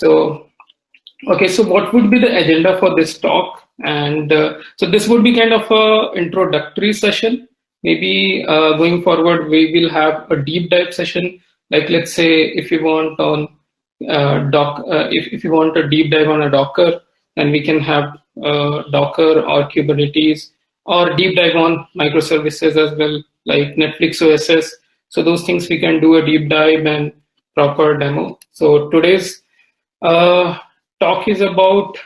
So, okay, so what would be the agenda for this talk? And so this would be kind of a introductory session. Maybe going forward, we will have a deep dive session. Like let's say if you want on if you want a deep dive on a Docker, then we can have Docker or Kubernetes, or deep dive on microservices as well, like Netflix OSS. So those things we can do a deep dive and proper demo. So today's uh, talk is about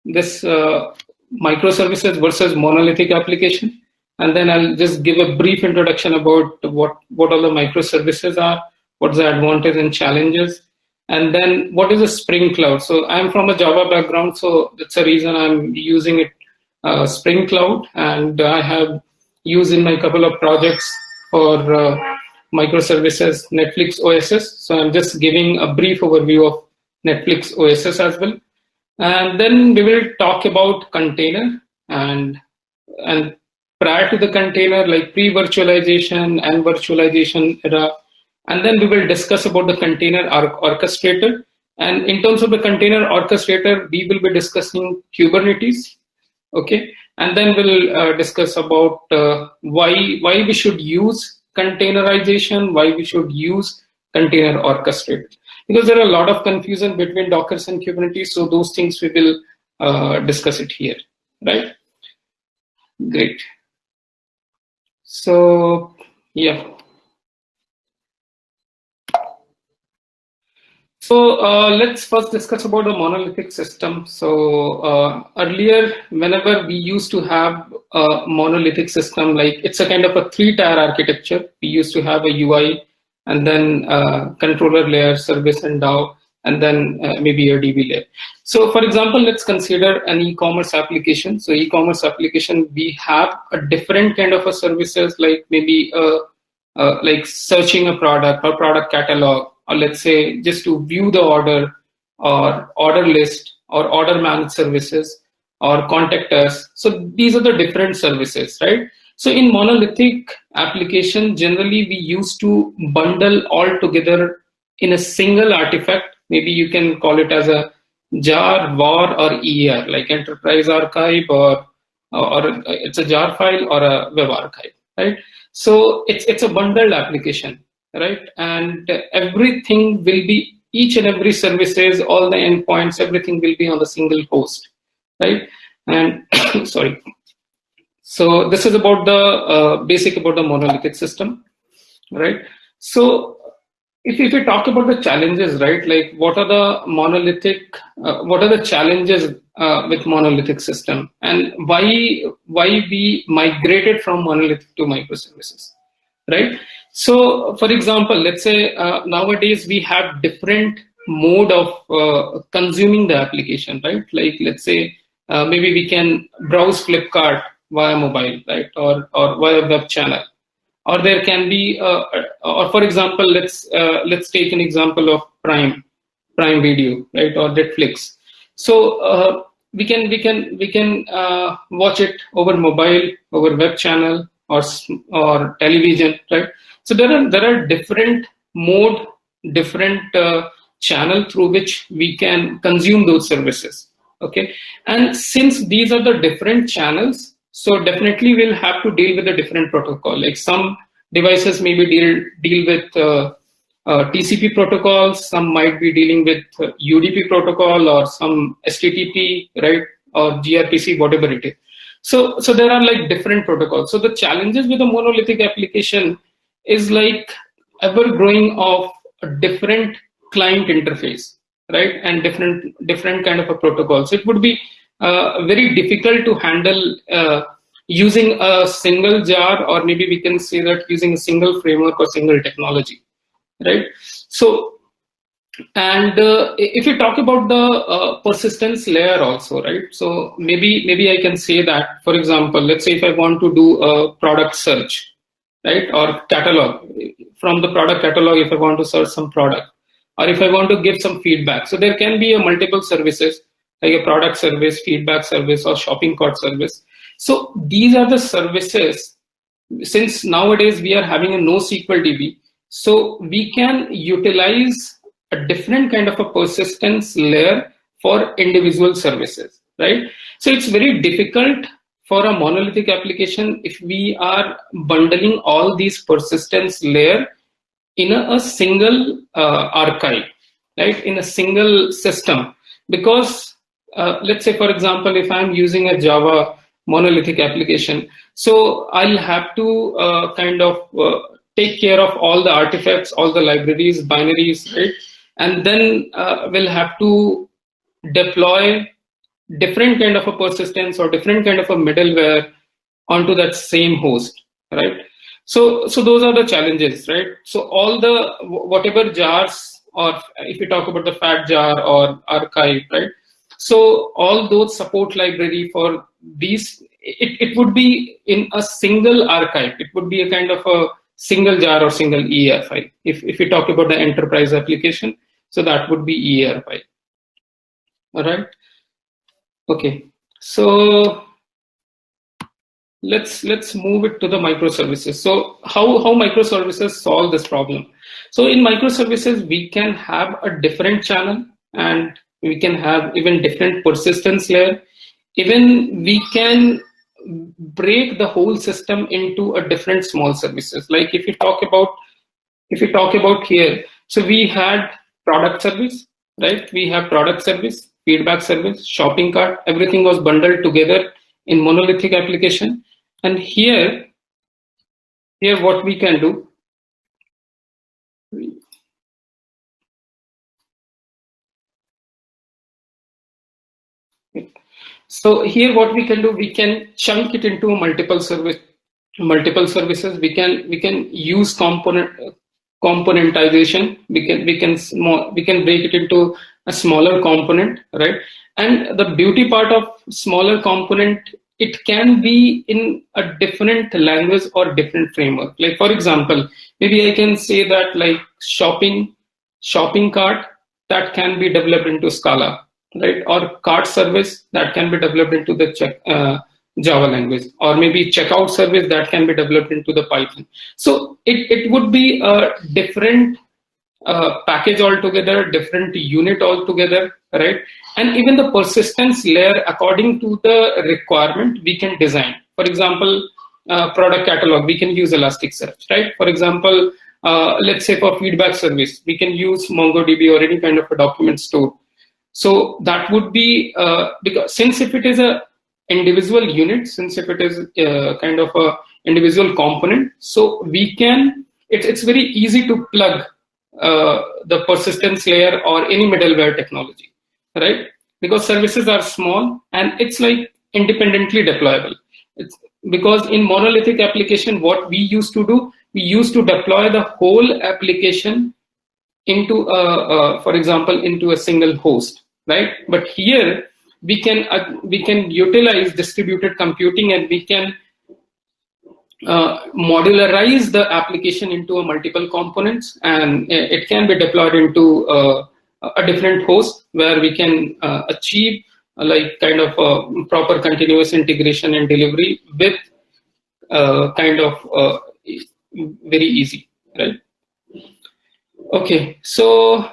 this microservices versus monolithic application, and then I'll just give a brief introduction about what all the microservices are, what's the advantage and challenges, and then what is a Spring Cloud. So I'm from a Java background, so that's the reason I'm using it, Spring Cloud, and I have used in my couple of projects for microservices Netflix OSS. So I'm just giving a brief overview of Netflix OSS as well. And then we will talk about container and prior to the container, like pre-virtualization and virtualization era. And then we will discuss about the container orchestrator. And in terms of the container orchestrator, we will be discussing Kubernetes. Okay. And then we'll discuss about why we should use containerization, why we should use container orchestrator. Because there are a lot of confusion between Dockers and Kubernetes, so those things we will discuss it here, right? Great. So, yeah. So let's first discuss about the monolithic system. So earlier, whenever we used to have a monolithic system, like it's a kind of a three-tier architecture. We used to have a UI, and then controller layer, service and DAO, and then maybe a DB layer. So for example, let's consider an e-commerce application. So e-commerce application, we have a different kind of a services, like maybe like searching a product or product catalog, or let's say just to view the order or order list or order managed services or contact us. So these are the different services, right? So in monolithic application, generally we used to bundle all together in a single artifact. Maybe you can call it as a jar, var, or EAR, like enterprise archive, or it's a jar file or a web archive, right? So it's a bundled application, right? And everything will be, each and every services, all the endpoints, everything will be on the single host, right? And sorry. So this is about the basic about the monolithic system, right? So if we talk about the challenges, right? Like what are the monolithic, what are the challenges with monolithic system, and why we migrated from monolithic to microservices, right? So for example, let's say nowadays we have different mode of consuming the application, right? Like let's say maybe we can browse Flipkart via mobile, right? Or via web channel, or there can be or for example, let's take an example of Prime Video, right? Or Netflix. So we can watch it over mobile, over web channel, or television, right? So there are different mode, different channel through which we can consume those services. Okay, and since these are the different channels, so definitely we'll have to deal with a different protocol. Like some devices maybe deal with TCP protocols, some might be dealing with UDP protocol, or some STTP, right, or gRPC, whatever it is. So there are like different protocols. So the challenges with a monolithic application is like ever growing of a different client interface, right, and different kind of a protocol. So it would be very difficult to handle using a single jar, or maybe we can say that using a single framework or single technology, right? So, and if you talk about the persistence layer also, right? So maybe I can say that, for example, let's say if I want to do a product search, right, or catalog, from the product catalog, if I want to search some product, or if I want to give some feedback. So there can be a multiple services, like a product service, feedback service, or shopping cart service. So these are the services. Since nowadays we are having a NoSQL DB, so we can utilize a different kind of a persistence layer for individual services, right? So it's very difficult for a monolithic application if we are bundling all these persistence layer in a single archive, right? In a single system, because let's say, for example, if I'm using a Java monolithic application, so I'll have to take care of all the artifacts, all the libraries, binaries, right? And then we'll have to deploy different kind of a persistence or different kind of a middleware onto that same host, right? So those are the challenges, right? So all the whatever jars, or if you talk about the fat jar or archive, right? So all those support library for these, it would be in a single archive. It would be a kind of a single jar or single EAR file. If you talk about the enterprise application, so that would be EAR file. All right. Okay. So let's move it to the microservices. So how microservices solve this problem? So in microservices, we can have a different channel, and we can have even different persistence layer. Even we can break the whole system into a different small services. Like if you talk about here, so we had product service, right? We have product service, feedback service, shopping cart, everything was bundled together in monolithic application. And here what we can do, so here what we can do, we can chunk it into multiple services. We can use componentization. We can break it into a smaller component, right? And the beauty part of smaller component, it can be in a different language or different framework. Like for example, maybe I can say that like shopping cart, that can be developed into Scala, right? Or cart service, that can be developed into the Java language, or maybe checkout service that can be developed into the Python. So it would be a different package altogether, different unit altogether, right? And even the persistence layer, according to the requirement, we can design. For example, product catalog, we can use Elasticsearch, right? For example, let's say for feedback service, we can use MongoDB or any kind of a document store. So that would be because since if it is a individual unit, since if it is kind of a individual component, so we can, it's very easy to plug the persistence layer or any middleware technology, right? Because services are small and it's like independently deployable. It's because in monolithic application, what we used to do, we used to deploy the whole application into for example, into a single host, right? But here we can utilize distributed computing, and we can modularize the application into a multiple components, and it can be deployed into a different host where we can achieve like kind of a proper continuous integration and delivery with very easy, right? Okay, so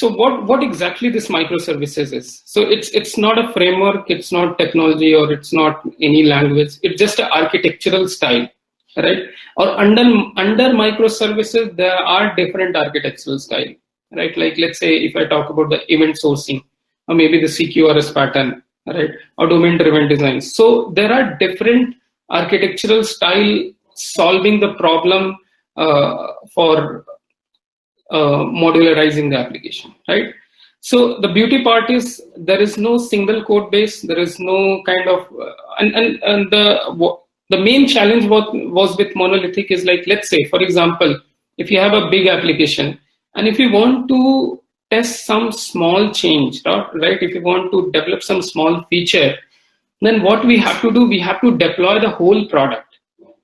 what exactly this microservices is? So it's not a framework, it's not technology, or it's not any language. It's just an architectural style, right? Or under microservices, there are different architectural style, right? Like let's say if I talk about the event sourcing, or maybe the CQRS pattern, right? Or domain-driven design. So there are different architectural style solving the problem for modularizing the application, right? So the beauty part is there is no single code base. There is no kind of and the main challenge was with monolithic is like, let's say for example, if you have a big application and if you want to test some small change, right? If you want to develop some small feature, then what we have to do, we have to deploy the whole product,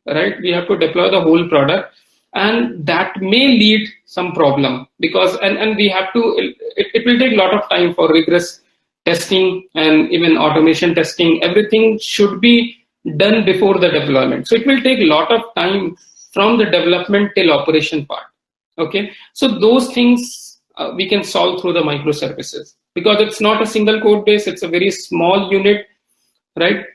right? We have to deploy the whole product, and that may lead some problem because and we have to, it will take a lot of time for rigorous testing and even automation testing. Everything should be done before the deployment, so it will take a lot of time from the development till operation part. Okay, so those things we can solve through the microservices, because it's not a single code base, it's a very small unit, right?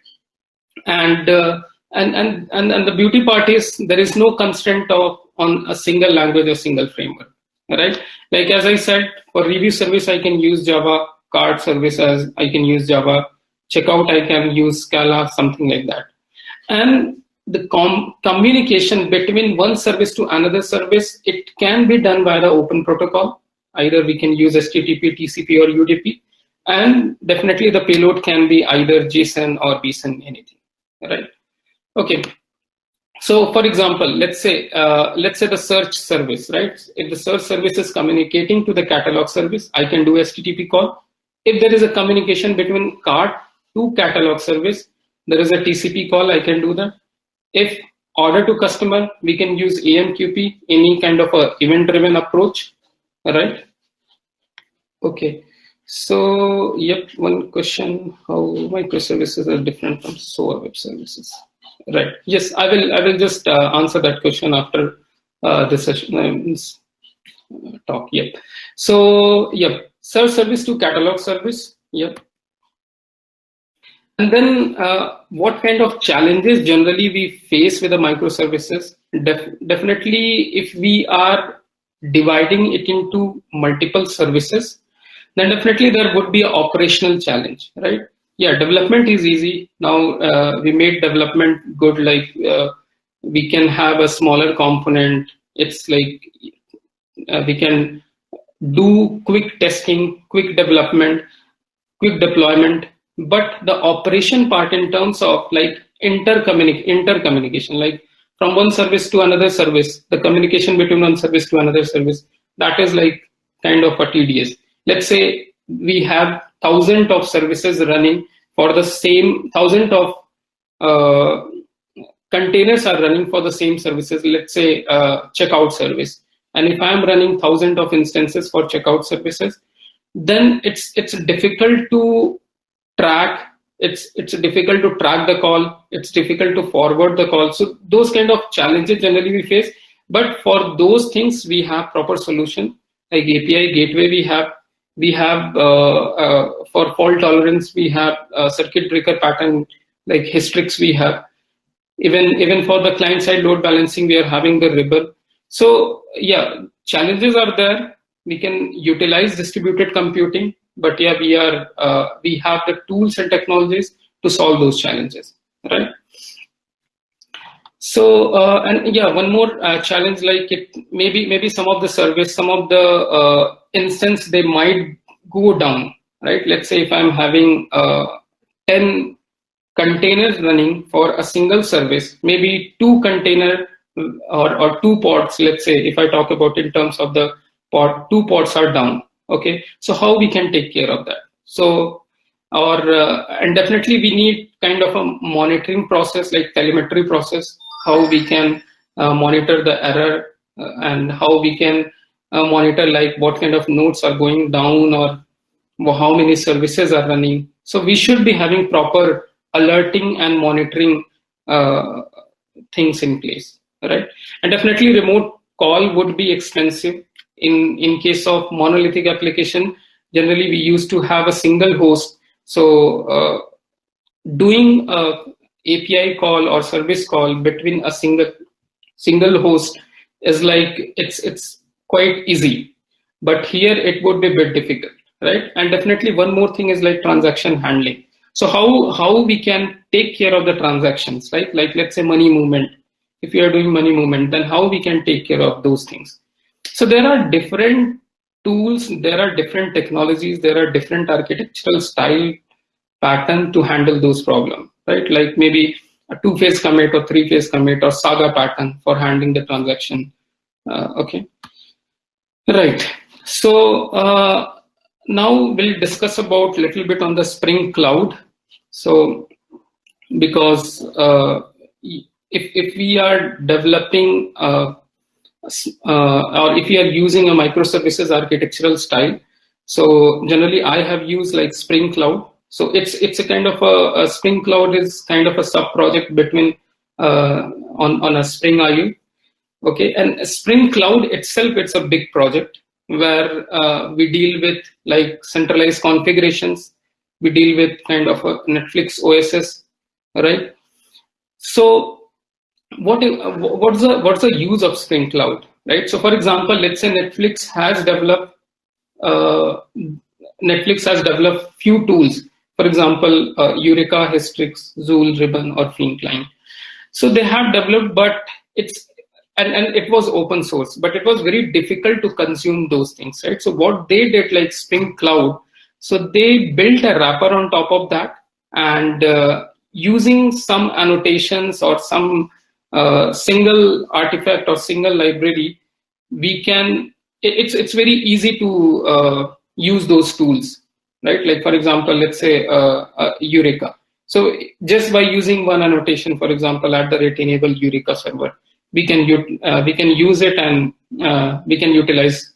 And the beauty part is there is no constraint on a single language or single framework, right? Like as I said, for review service I can use Java, card service as I can use Java, checkout I can use Scala, something like that. And the communication between one service to another service, it can be done by the open protocol. Either we can use HTTP, TCP, or UDP, and definitely the payload can be either JSON or BSON, anything, right? Okay. So, for example, let's say the search service, right? If the search service is communicating to the catalog service, I can do HTTP call. If there is a communication between cart to catalog service, there is a TCP call, I can do that. If order to customer, we can use AMQP, any kind of a event-driven approach, right? Okay. So, yep, one question: how microservices are different from SOA web services? Right. Yes, I will just answer that question after this session talk. Yep. So, yep, search service to catalog service. Yep. And then what kind of challenges generally we face with the microservices? Definitely, if we are dividing it into multiple services, then definitely there would be an operational challenge, right? Yeah, development is easy. Now we made development good, like we can have a smaller component. It's like we can do quick testing, quick development, quick deployment. But the operation part in terms of like intercommunication, like from one service to another service, the communication between one service to another service, that is like kind of a tedious. Let's say we have thousands of services running for the same, thousands of containers are running for the same services. Let's say checkout service. And if I'm running thousands of instances for checkout services, then it's difficult to track. It's difficult to track the call. It's difficult to forward the call. So those kind of challenges generally we face. But for those things, we have proper solution like API gateway. We have for fault tolerance, we have circuit breaker pattern like Hystrix. We have even for the client side load balancing, we are having the Ribble. So yeah, challenges are there. We can utilize distributed computing, but yeah, we have the tools and technologies to solve those challenges, right? So and yeah, one more challenge, like it maybe some of the service, some of the instance, they might go down, right? Let's say if I'm having 10 containers running for a single service, maybe 2 container or 2 pods. Let's say if I talk about in terms of the pod, 2 pods are down. Okay, so how we can take care of that? So and definitely we need kind of a monitoring process, like telemetry process, how we can monitor the error and how we can monitor like what kind of nodes are going down or how many services are running. So we should be having proper alerting and monitoring things in place, right? And definitely remote call would be expensive. In case of monolithic application, generally we used to have a single host. So doing a API call or service call between a single host is like it's quite easy, but here it would be a bit difficult, right? And definitely one more thing is like transaction handling. So how we can take care of the transactions, right? Like let's say money movement. If you are doing money movement, then how we can take care of those things? So there are different tools, there are different technologies, there are different architectural style pattern to handle those problems, right? Like maybe a 2-phase commit or 3-phase commit or saga pattern for handling the transaction. Okay, right. So now we'll discuss about a little bit on the Spring Cloud. So because if we are developing or if we are using a microservices architectural style, so generally I have used like Spring Cloud. So it's a kind of a Spring Cloud is kind of a sub project between on a Spring IO. Okay, and Spring Cloud itself, it's a big project. where we deal with like centralized configurations. We deal with kind of a Netflix OSS, right? So what's the use of Spring Cloud, right? So for example, let's say uh, Netflix has developed few tools. For example, Eureka, Hystrix, Zool, Ribbon, or Fincline. So they have developed, but it's and it was open source, but it was very difficult to consume those things, right? So what they did, like Spring Cloud, so they built a wrapper on top of that, and using some annotations or some single artifact or single library, we can. It's very easy to use those tools, right? Like for example, let's say Eureka. So just by using one annotation, for example, at the rate enable Eureka server, we can use it, and we can utilize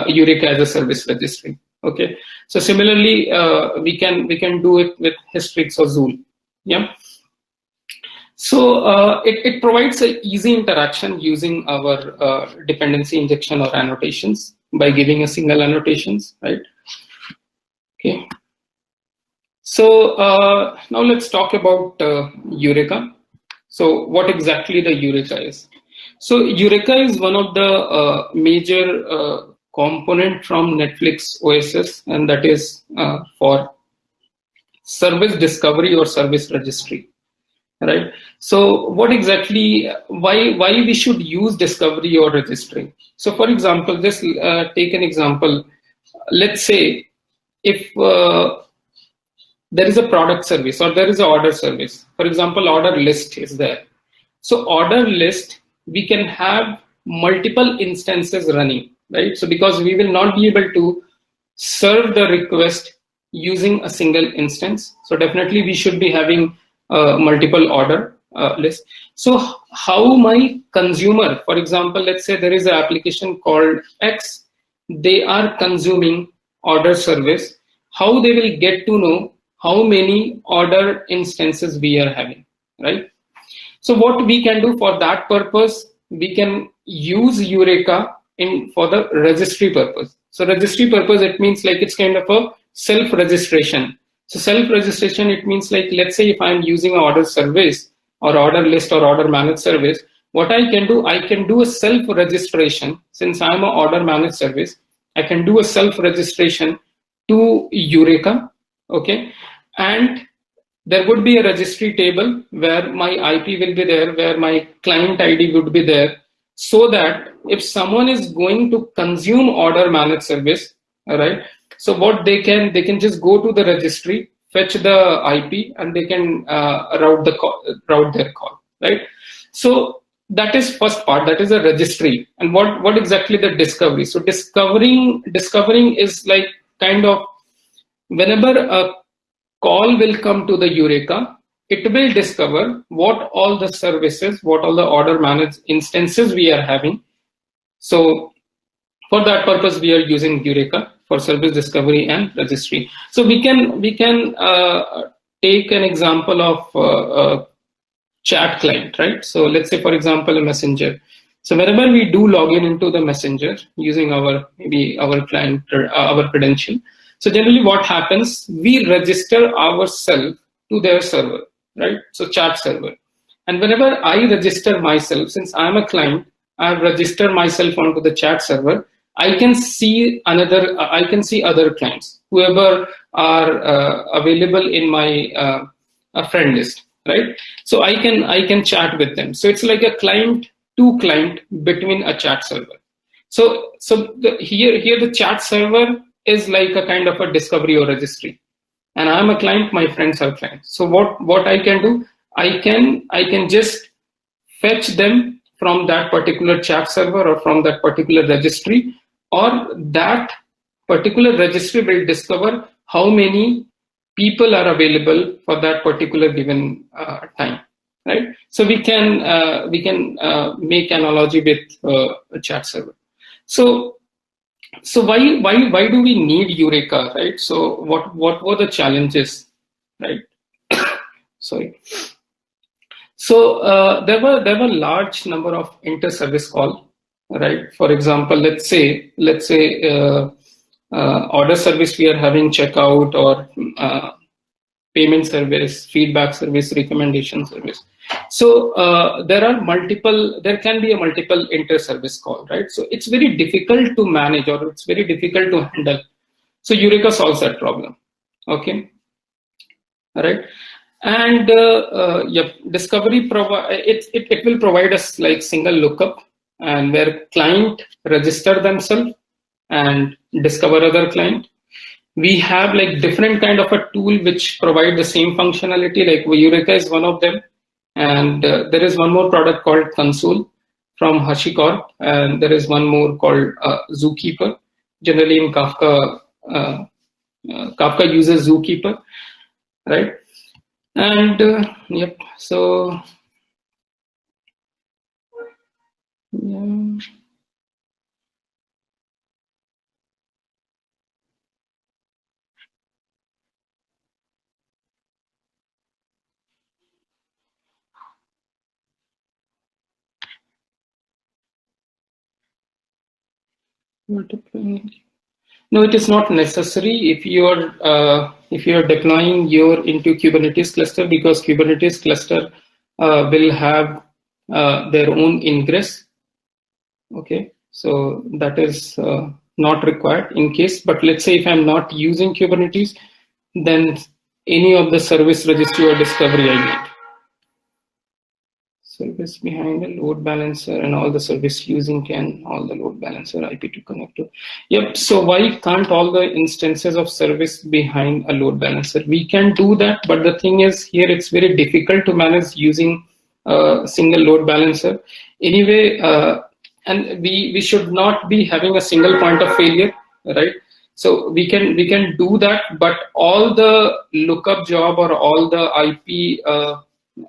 Eureka as a service registry. Okay. So similarly, we can do it with Hystrix or Zool. Yeah. So it provides an easy interaction using our dependency injection or annotations by giving a single annotations, right? Okay. So now let's talk about Eureka. So what exactly the Eureka is? So Eureka is one of the major component from Netflix OSS, and that is for service discovery or service registry, right? So what exactly, why we should use discovery or registry? So for example, just take an example. Let's say if there is a product service or there is an order service. For example, order list is there. So order list, we can have multiple instances running, right? So because we will not be able to serve the request using a single instance. So definitely we should be having multiple order list. So how my consumer, for example, let's say there is an application called X, they are consuming order service, how they will get to know how many order instances we are having, right? So what we can do for that purpose, we can use Eureka for the registry purpose. So registry purpose, it means like it's kind of a self-registration. So self-registration, it means like, let's say if I'm using an order service or order list or order managed service, what I can do a self-registration. Since I'm an order managed service, I can do a self-registration to Eureka, okay? And there would be a registry table where my IP will be there, where my client ID would be there, so that if someone is going to consume order managed service, all right, so what they can just go to the registry, fetch the IP, and they can route their call, right? So that is first part, that is a registry. And what exactly the discovery? So discovering is like kind of whenever a call will come to the Eureka, it will discover what all the services, what all the order managed instances we are having. So for that purpose, we are using Eureka for service discovery and registry. So we can take an example of a chat client, right? So let's say, for example, a messenger. So whenever we do log into the messenger using our client or our credential, so generally what happens, we register ourselves to their server, right? So chat server. And whenever I register myself, since I'm a client, I've registered myself onto the chat server, I can see other clients, whoever are available in my friend list, right? So I can chat with them. So it's like a client to client between a chat server. So here the chat server is like a kind of a discovery or registry, and I'm a client, my friends are clients. So what I can do, I can just fetch them from that particular chat server or from that particular registry, or that particular registry will discover how many people are available for that particular given time, right? So we can make analogy with a chat server. So why do we need Eureka, right? So what were the challenges, right? Sorry. So there were large number of inter-service call, right? For example, let's say order service we are having, checkout or payment service, feedback service, recommendation service. So there can be a multiple inter-service call, right? So it's very difficult to manage, or it's very difficult to handle. So Eureka solves that problem. Okay, all right. And yep, discovery it will provide us like single lookup, and where client register themselves and discover other client. We have like different kind of a tool which provide the same functionality, like Eureka is one of them, and there is one more product called Console from HashiCorp, and there is one more called Zookeeper. Generally in Kafka, Kafka uses Zookeeper, right? And yep, so yeah. Multiplying. No, it is not necessary if you are deploying your into Kubernetes cluster, because Kubernetes cluster will have their own ingress. Okay, so that is not required in case. But let's say if I'm not using Kubernetes, then any of the service registry or discovery I need. Service behind a load balancer, and all the service using all the load balancer IP to connect to. Yep. So why can't all the instances of service behind a load balancer? We can do that, but the thing is here it's very difficult to manage using a single load balancer. Anyway, and we should not be having a single point of failure, right? So we can do that, but all the lookup job or all the IP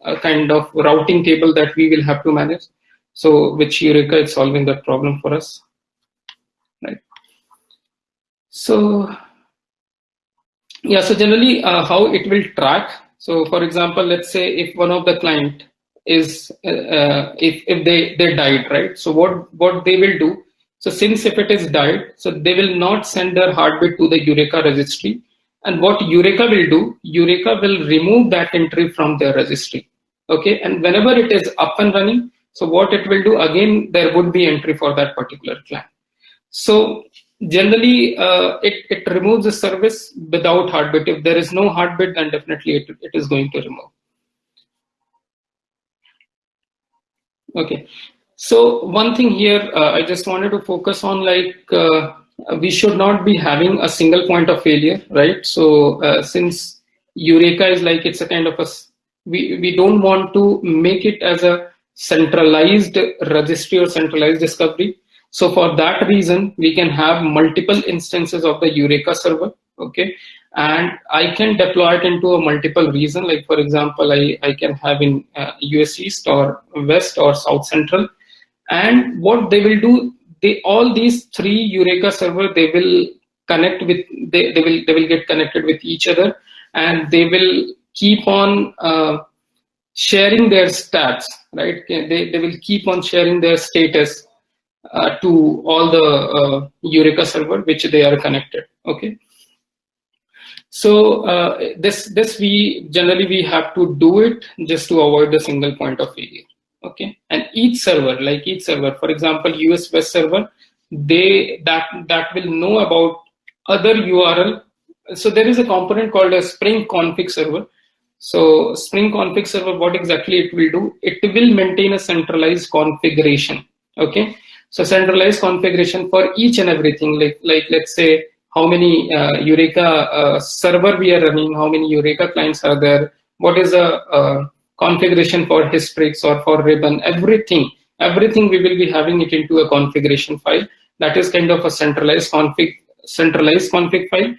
a kind of routing table that we will have to manage. So which Eureka is solving that problem for us, right? So yeah, so generally how it will track. So for example, let's say if one of the client is if they died, right? So what they will do. So since if it is died, so they will not send their heartbeat to the Eureka registry. And what Eureka will do, Eureka will remove that entry from their registry. Okay, and whenever it is up and running, so what it will do, again, there would be entry for that particular client. So generally, it removes the service without heartbeat. If there is no heartbeat, then definitely it is going to remove. Okay. So one thing here, I just wanted to focus on, like, we should not be having a single point of failure, right? So since Eureka is like, it's a kind of a, we don't want to make it as a centralized registry or centralized discovery. So for that reason, we can have multiple instances of the Eureka server, okay? And I can deploy it into a multiple region. Like for example, I can have in US East or West or South Central. And what they will do, all these three Eureka server, they will connect with, they will get connected with each other, and they will keep on sharing their stats, right? They will keep on sharing their status to all the Eureka server which they are connected. Okay. So this we generally have to do it just to avoid the single point of failure. Okay, and each server, for example, US West server, that will know about other URL. So there is a component called a Spring config server. So Spring config server, what exactly it will do? It will maintain a centralized configuration. Okay, so centralized configuration for each and everything. Like let's say how many Eureka server we are running, how many Eureka clients are there, what is the configuration for Historics or for ribbon, everything we will be having it into a configuration file. That is kind of a centralized config file,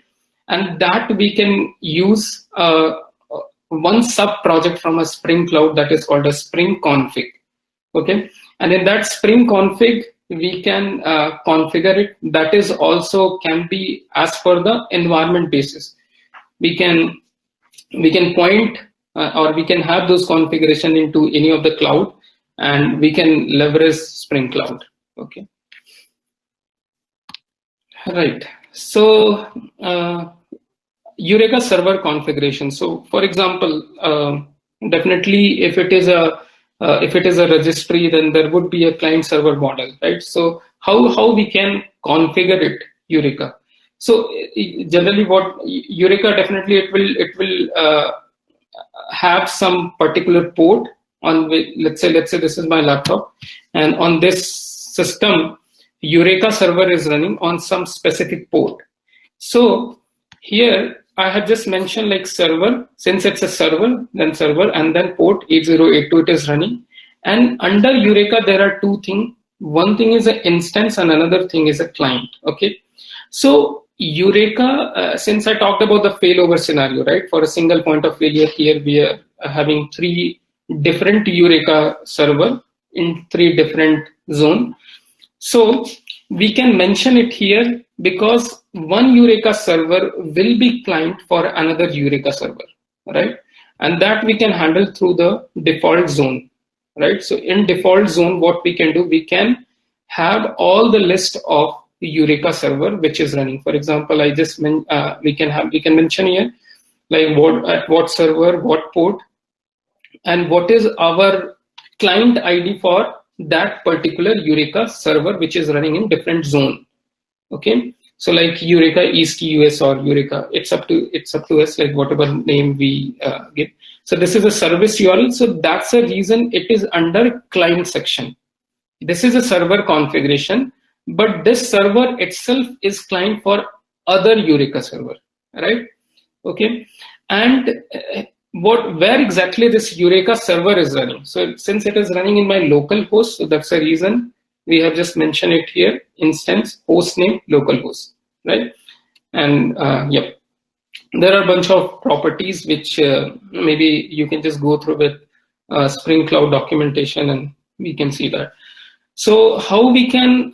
and that we can use one sub project from a Spring Cloud that is called a Spring config. Okay, and in that Spring config we can configure it. That is also can be as per the environment basis. We can point or we can have those configuration into any of the cloud, and we can leverage Spring Cloud. Okay. Right. So Eureka server configuration. So, for example, definitely if it is a registry, then there would be a client server model, right? So how we can configure it, Eureka? So generally, what Eureka definitely it will have some particular port on which, let's say this is my laptop, and on this system, Eureka server is running on some specific port. So here I have just mentioned like server, since it's a server, and then port 8082 it is running. And under Eureka, there are two things. One thing is an instance and another thing is a client. Okay. So Eureka, since I talked about the failover scenario, right? For a single point of failure, here we are having three different Eureka server in three different zones. So we can mention it here because one Eureka server will be client for another Eureka server, right? And that we can handle through the default zone, right? So in default zone, what we can do, we can have all the list of the Eureka server which is running. For example, we can mention here like what server, what port, and what is our client ID for that particular Eureka server which is running in different zone. Okay, so like Eureka East US or Eureka, it's up to us, like whatever name we give. So this is a service URL. So that's the reason it is under client section. This is a server configuration, but this server itself is client for other Eureka server, right? Okay, and where exactly this Eureka server is running. So since it is running in my local host, so that's the reason we have just mentioned it here, instance, host name, localhost, right? And yep, there are a bunch of properties which maybe you can just go through with Spring Cloud documentation and we can see that. So how we can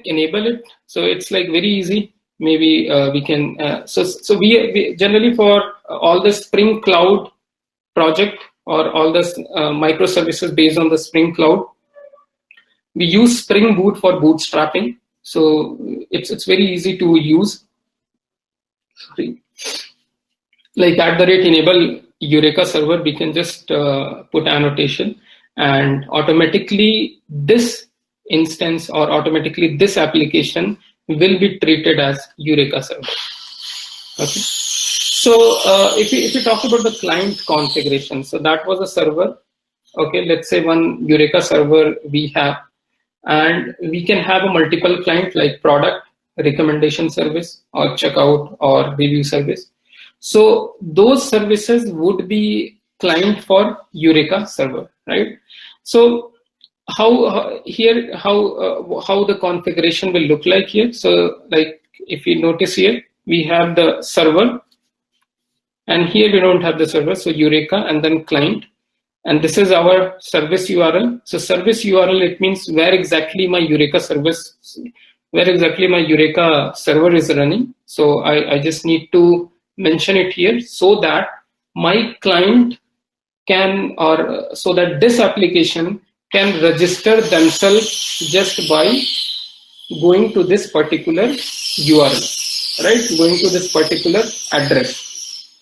enable it? So it's like very easy. Maybe we can, so we generally for all the Spring Cloud project or all the microservices based on the Spring Cloud, we use Spring Boot for bootstrapping. So it's very easy to use. Sorry. Like @enable Eureka server, we can just put annotation and automatically this instance or automatically this application will be treated as Eureka server. Okay. So if you talk about the client configuration, so that was a server. Okay, let's say one Eureka server we have, and we can have a multiple client like product, recommendation service, or checkout or review service. So those services would be client for Eureka server, right? So how the configuration will look like here. So like if you notice here, we have the server, and here we don't have the server. So Eureka and then client, and this is our service URL. So service URL, it means where exactly my Eureka server is running. So I just need to mention it here so that my client can, or so that this application can register themselves just by going to this particular URL, right? Going to this particular address.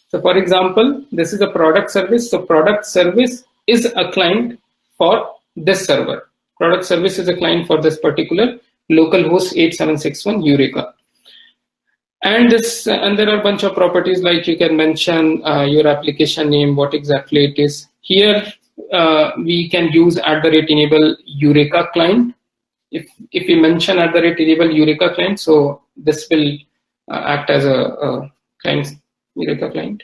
So for example, this is a product service. So product service is a client for this server. Product service is a client for this particular localhost 8761 Eureka. And there are a bunch of properties like you can mention your application name, what exactly it is. Here we can use @enable Eureka client. If we mention @enable Eureka client, so this will act as a client, Eureka client.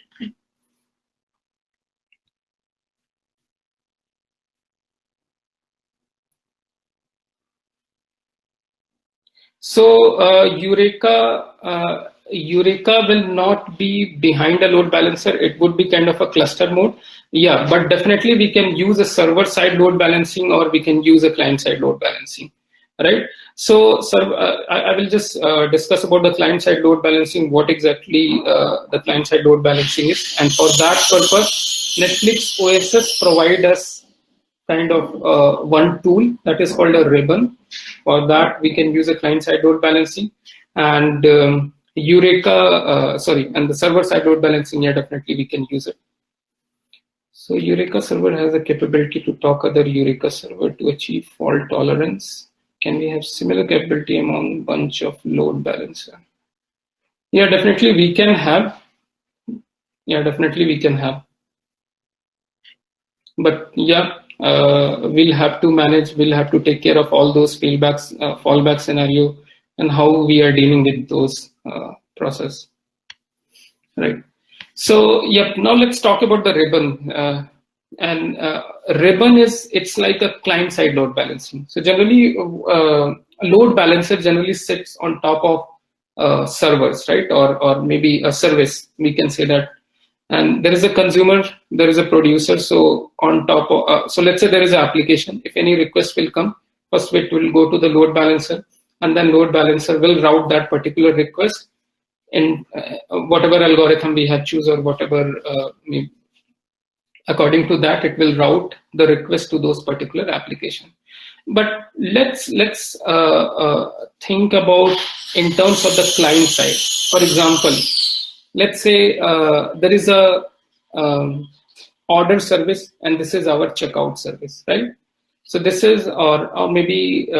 So Eureka will not be behind a load balancer. It would be kind of a cluster mode. Yeah, but definitely we can use a server-side load balancing or we can use a client-side load balancing, right? So I will just discuss about the client-side load balancing, what exactly the client-side load balancing is. And for that purpose, Netflix OSS provide us kind of one tool that is called a ribbon. For that, we can use a client-side load balancing, and Eureka, and the server-side load balancing. Yeah, definitely we can use it. So Eureka server has the capability to talk other Eureka server to achieve fault tolerance. Can we have similar capability among bunch of load balancer? Yeah, definitely we can have. Yeah, definitely we can have. But yeah, we'll have to manage, we'll have to take care of all those fallback scenario and how we are dealing with those process, right? So, yep, now let's talk about the ribbon. Ribbon it's like a client-side load balancing. So generally, a load balancer generally sits on top of servers, right? Or maybe a service, we can say that. And there is a consumer, there is a producer. So on top of, so let's say there is an application. If any request will come, first it will go to the load balancer, and then load balancer will route that particular request in whatever algorithm we have choose, or whatever, according to that, it will route the request to those particular application. But let's think about in terms of the client side. For example, let's say there is a order service, and this is our checkout service, right? So this is, or maybe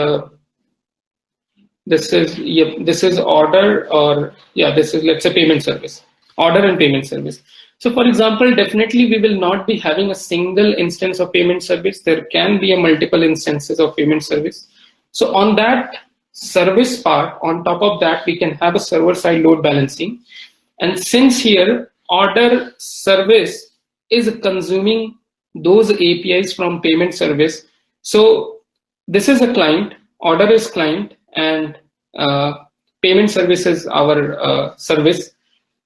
this is order, or yeah, this is, let's say, payment service, order and payment service. So for example, definitely we will not be having a single instance of payment service. There can be a multiple instances of payment service. So on that service part, on top of that, we can have a server-side load balancing. And since here order service is consuming those APIs from payment service, so this is a client, order is client, and payment service is our service.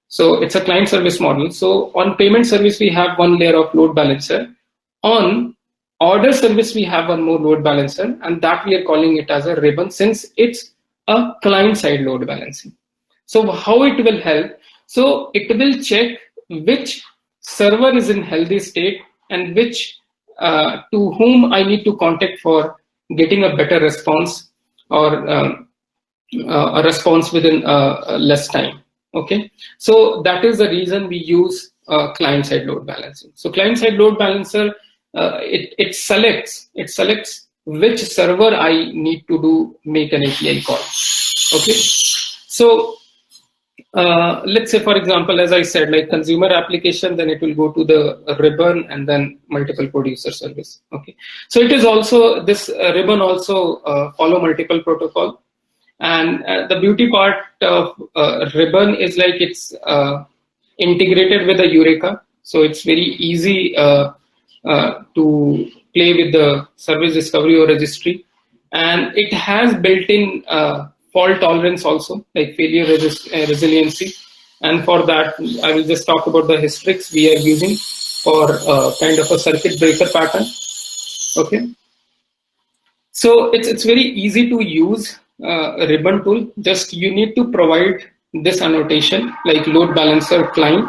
So it's a client service model. So on payment service, we have one layer of load balancer. On order service, we have one more load balancer, and that we are calling it as a ribbon, since it's a client-side load balancing. So how it will help? So it will check which server is in healthy state and which to whom I need to contact for getting a better response, or a response within less time. Okay, so that is the reason we use client-side load balancing. So client-side load balancer, it selects which server I need to make an API call. Okay, so let's say, for example, as I said, like consumer application, then it will go to the ribbon and then multiple producer service. Okay, so it is also, this ribbon also follow multiple protocol. And the beauty part of ribbon is like it's integrated with the Eureka, so it's very easy to play with the service discovery or registry, and it has built-in fault tolerance also, like failure resiliency. And for that, I will just talk about the historics we are using for kind of a circuit breaker pattern. Okay, so it's very easy to use a ribbon tool. Just you need to provide this annotation like load balancer client.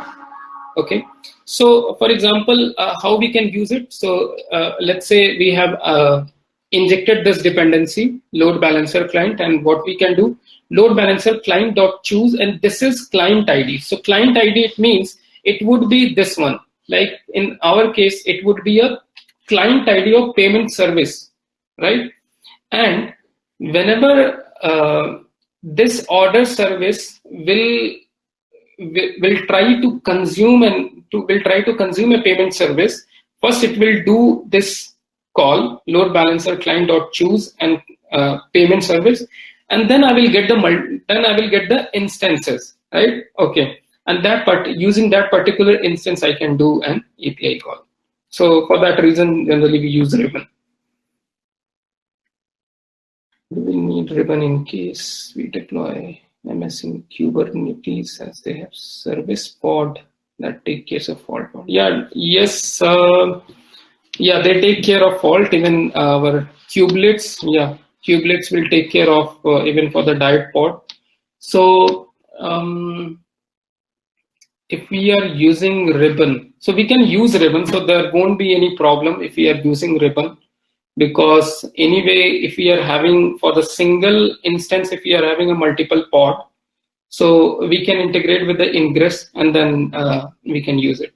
Okay, so for example, how we can use it? So let's say we have injected this dependency load balancer client, and what we can do, load balancer client dot choose, and this is client ID. So client ID, it means it would be this one. Like in our case, it would be a client ID of payment service, right? And whenever this order service will try to consume a payment service, first it will do this call load balancer client dot choose and payment service, and then I will get the instances, right? Okay, and that part, using that particular instance, I can do an API call. So for that reason, generally we use ribbon. Do we need ribbon in case we deploy MS in Kubernetes, as they have service pod that take care of fault? Yeah, yes, yeah, they take care of fault. Even our kubelets, yeah, kubelets will take care of even for the diet pod. So if we are using ribbon, so we can use ribbon, so there won't be any problem if we are using ribbon. because anyway, if we are having for the single instance, if we are having a multiple pod, so we can integrate with the ingress and then we can use it.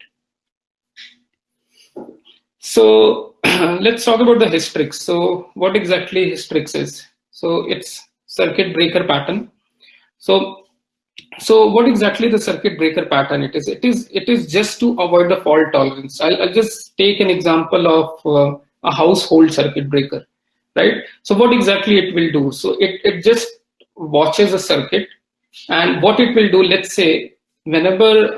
So let's talk about the hystrix. So what exactly hystrix is? So it's circuit breaker pattern. So what exactly the circuit breaker pattern it is? It is just to avoid the fault tolerance. I'll just take an example of a household circuit breaker, right? So what exactly it will do? So it just watches a circuit, and what it will do, let's say, whenever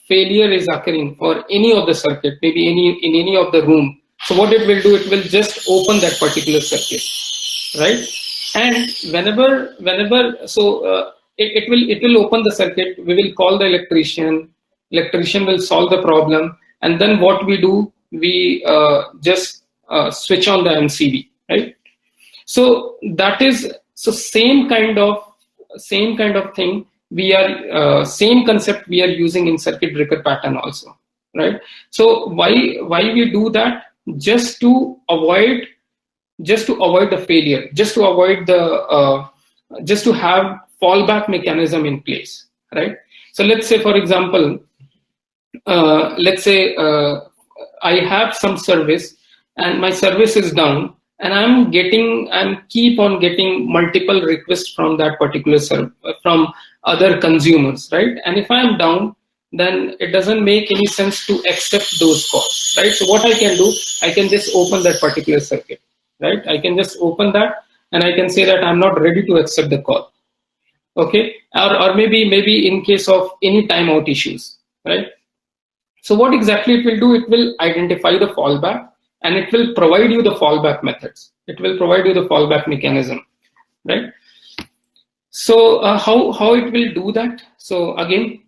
failure is occurring for any of the circuit, maybe in any of the room, so what it will do, it will just open that particular circuit, right? And whenever it will open the circuit, we will call the electrician will solve the problem, and then what we do, we just switch on the MCB, right? So that is so same kind of thing we are same concept we are using in circuit breaker pattern also, right? So why we do that? Just to avoid the failure, just to avoid the just to have fallback mechanism in place, right? So let's say, for example, let's say I have some service and my service is down, and I'm keep on getting multiple requests from that particular from other consumers, right? And if I'm down, then it doesn't make any sense to accept those calls, right? So what I can do, I can just open that particular circuit, right? I can just open that and I can say that I'm not ready to accept the call, okay? Or maybe in case of any timeout issues, right? So what exactly it will do, it will identify the fallback and it will provide you the fallback methods. It will provide you the fallback mechanism, right? So how it will do that? So again,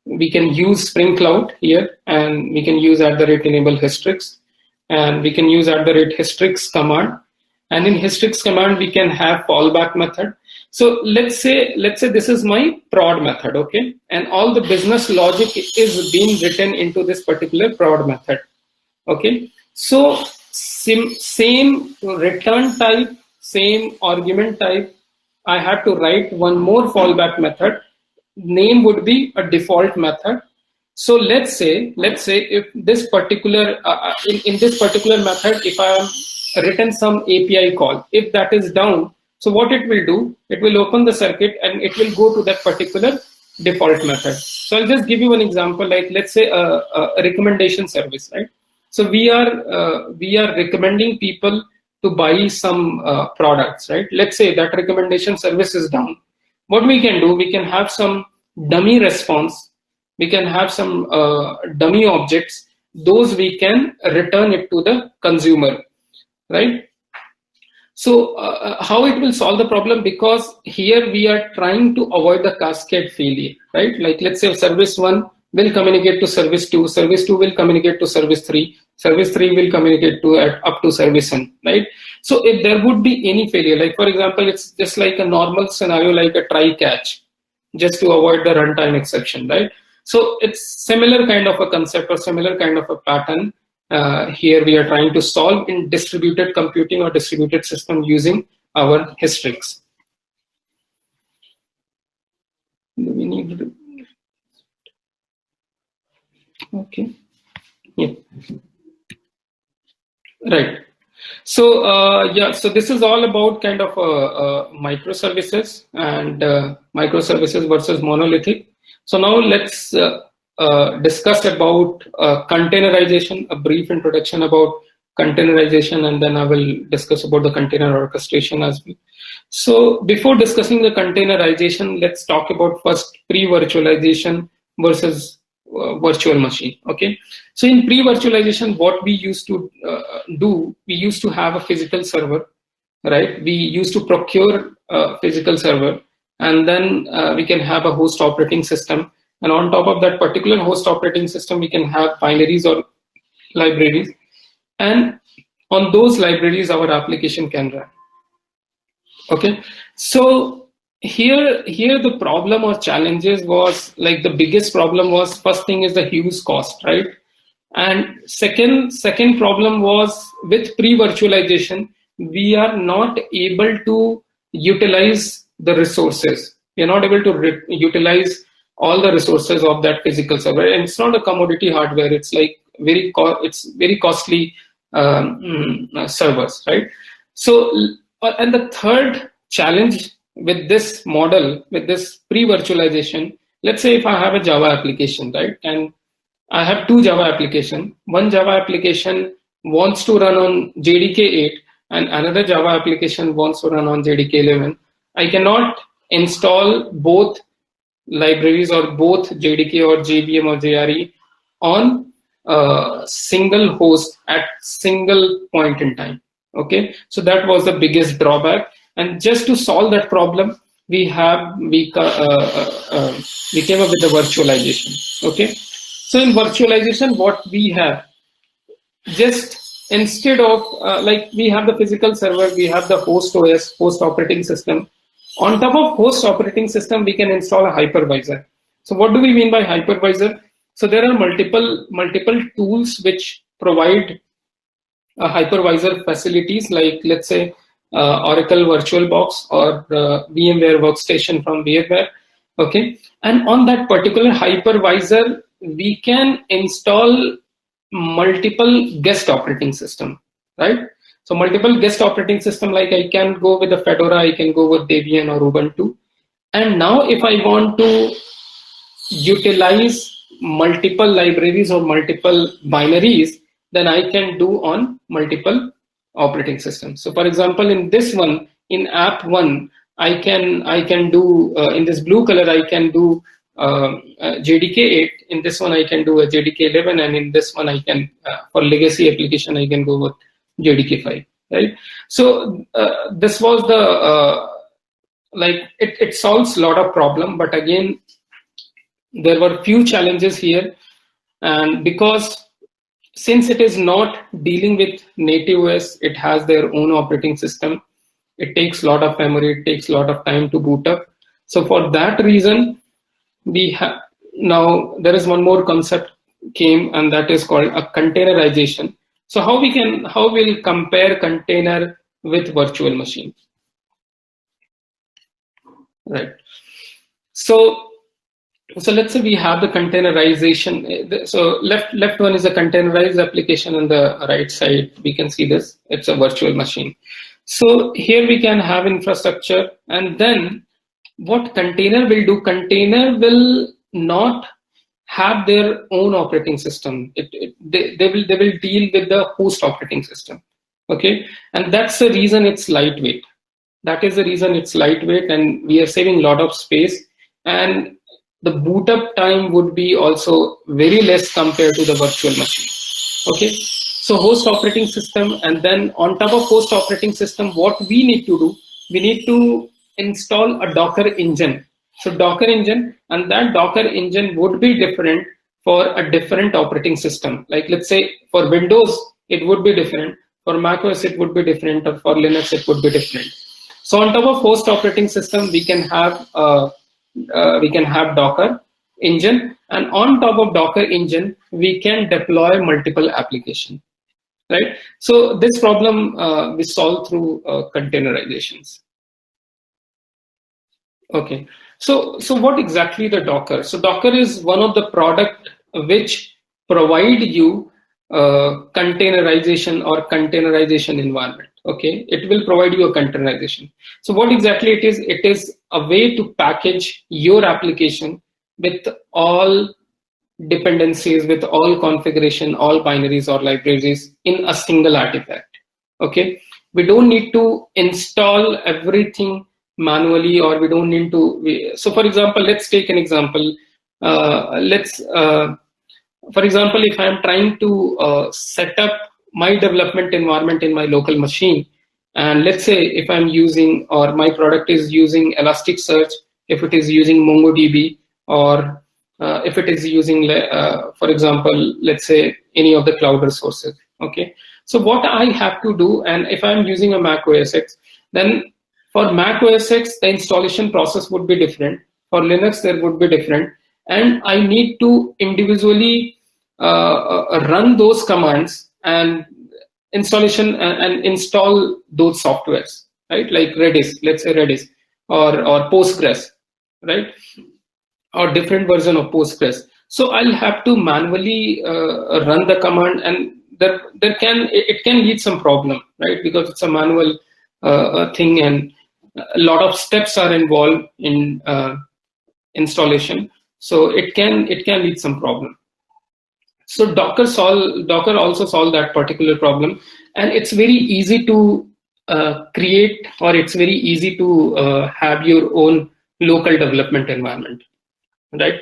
we can use Spring Cloud here, and we can use @enable hystrix, and we can use @hystrix command. And in hystrix command, we can have fallback method. So let's say this is my prod method, okay? And all the business logic is being written into this particular prod method, okay? So same return type, same argument type, I have to write one more fallback method. Name would be a default method. So let's say if this particular in this particular method, if I am written some API call, if that is down, so what it will do, it will open the circuit and it will go to that particular default method. So I'll just give you an example, like let's say a recommendation service, right? So we are recommending people to buy some products, right? Let's say that recommendation service is down. What we can do, we can have some dummy response, we can have some dummy objects, those we can return it to the consumer, right? So how it will solve the problem? Because here we are trying to avoid the cascade failure, right? Like let's say service 1 will communicate to service 2, service 2 will communicate to service 3, service 3 will communicate to up to service N, right? So if there would be any failure, like for example, it's just like a normal scenario, like a try catch, just to avoid the runtime exception, right? So it's similar kind of a concept or similar kind of a pattern. Here we are trying to solve in distributed computing or distributed system using our hystrix. Do we need to do? Okay. Yeah. Right. So yeah, so this is all about kind of microservices and microservices versus monolithic. So now let's discuss about containerization, a brief introduction about containerization, and then I will discuss about the container orchestration as well. So before discussing the containerization, let's talk about first pre-virtualization versus virtual machine. Okay, so in pre-virtualization, what we used to do, we used to have a physical server, right? We used to procure a physical server, and then we can have a host operating system, and on top of that particular host operating system, we can have binaries or libraries, and on those libraries our application can run. Okay, so here the problem or challenges was, like the biggest problem was, first thing is the huge cost, right? And second problem was with pre-virtualization, we are not able to utilize the resources. We are not able to utilize all the resources of that physical server, and it's not a commodity hardware. It's like it's very costly servers, right? So, and the third challenge with this model, with this pre-virtualization, let's say if I have a Java application, right, and I have two Java application. One Java application wants to run on JDK 8 and another Java application wants to run on JDK 11. I cannot install both libraries or both JDK or JVM or JRE on a single host at single point in time. Okay, so that was the biggest drawback. And just to solve that problem, we came up with the virtualization. Okay, so in virtualization, what we have, just instead of like we have the physical server, we have the host OS, host operating system. On top of host operating system, we can install a hypervisor. So what do we mean by hypervisor? So there are multiple tools which provide hypervisor facilities, like let's say Oracle VirtualBox or VMware Workstation from VMware. Okay, and on that particular hypervisor, we can install multiple guest operating system, right? So multiple guest operating system, like I can go with the Fedora, I can go with Debian or Ubuntu. And now if I want to utilize multiple libraries or multiple binaries, then I can do on multiple operating systems. So for example, in this one, in app 1, I can do in this blue color, I can do JDK 8. In this one, I can do a JDK 11, and in this one, I can for legacy application, I can go with JDK 5. Right. So this was the like it solves a lot of problem, but again, there were few challenges here, and because since it is not dealing with native OS, it has their own operating system. It takes a lot of memory, it takes a lot of time to boot up. So for that reason, we have now there is one more concept came, and that is called a containerization. So how we'll compare container with virtual machine, right? So let's say we have the containerization. So left one is a containerized application, on the right side we can see this. It's a virtual machine. So here we can have infrastructure, and then what container will do? Container will not have their own operating system. They will deal with the host operating system. Okay, and that's the reason it's lightweight. That is the reason it's lightweight, and we are saving a lot of space. And the boot up time would be also very less compared to the virtual machine. Okay, so host operating system, and then on top of host operating system, what we need to do, we need to install a Docker engine. So Docker engine, and that Docker engine would be different for a different operating system. Like let's say for Windows, it would be different. For macOS, it would be different. Or for Linux, it would be different. So on top of host operating system, we can have Docker engine, and on top of Docker engine, we can deploy multiple applications, right? So this problem we solve through containerizations. Okay, so what exactly the Docker? So Docker is one of the product which provide you containerization or containerization environment. Okay, it will provide you a containerization. So what exactly it is? It is a way to package your application with all dependencies, with all configuration, all binaries or libraries in a single artifact. Okay, we don't need to install everything manually, or we don't need to. So for example, let's take an example. For example, if I'm trying to set up my development environment in my local machine, and let's say if I'm using, or my product is using Elasticsearch, if it is using MongoDB, or if it is using, for example, let's say any of the cloud resources. Okay, so what I have to do, and if I'm using a Mac OS X, then for Mac OS X, the installation process would be different. For Linux, there would be different. And I need to individually run those commands and installation and install those softwares, right? Like Redis, let's say Redis, or Postgres, right? Or different version of Postgres. So I'll have to manually run the command, and it can lead some problem, right? Because it's a manual thing, and a lot of steps are involved in installation. So it can lead some problem. So Docker also solve that particular problem, and it's very easy to create, or it's very easy to have your own local development environment, right?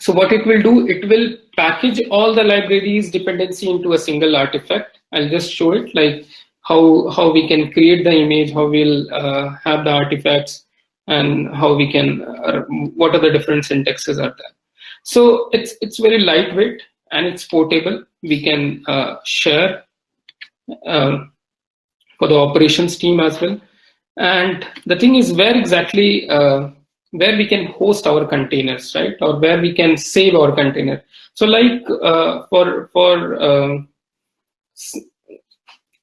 So what it will do, it will package all the libraries dependency into a single artifact. I'll just show it, like how we can create the image, how we'll have the artifacts, and how we can what are the different syntaxes are there. So it's very lightweight and it's portable. We can share for the operations team as well. And the thing is, where exactly where we can host our containers, right? Or where we can save our container. So like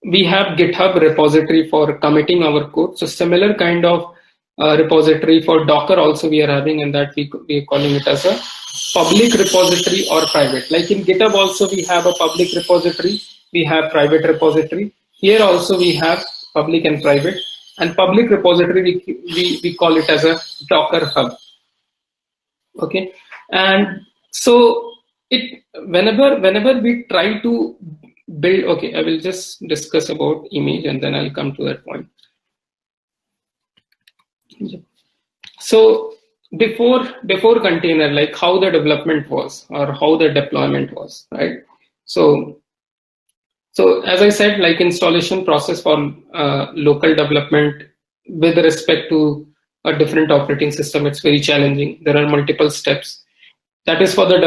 we have GitHub repository for committing our code. So similar kind of repository for Docker also we are having, and that we are calling it as a public repository or private. Like in GitHub also we have a public repository, we have private repository. Here also we have public and private. And public repository we call it as a Docker hub. Okay, and so whenever we try to build, okay, I will just discuss about image and then I'll come to that point. So before container, like how the development was or how the deployment was, right? So as I said, like installation process for local development with respect to a different operating system, it's very challenging. There are multiple steps. That is for the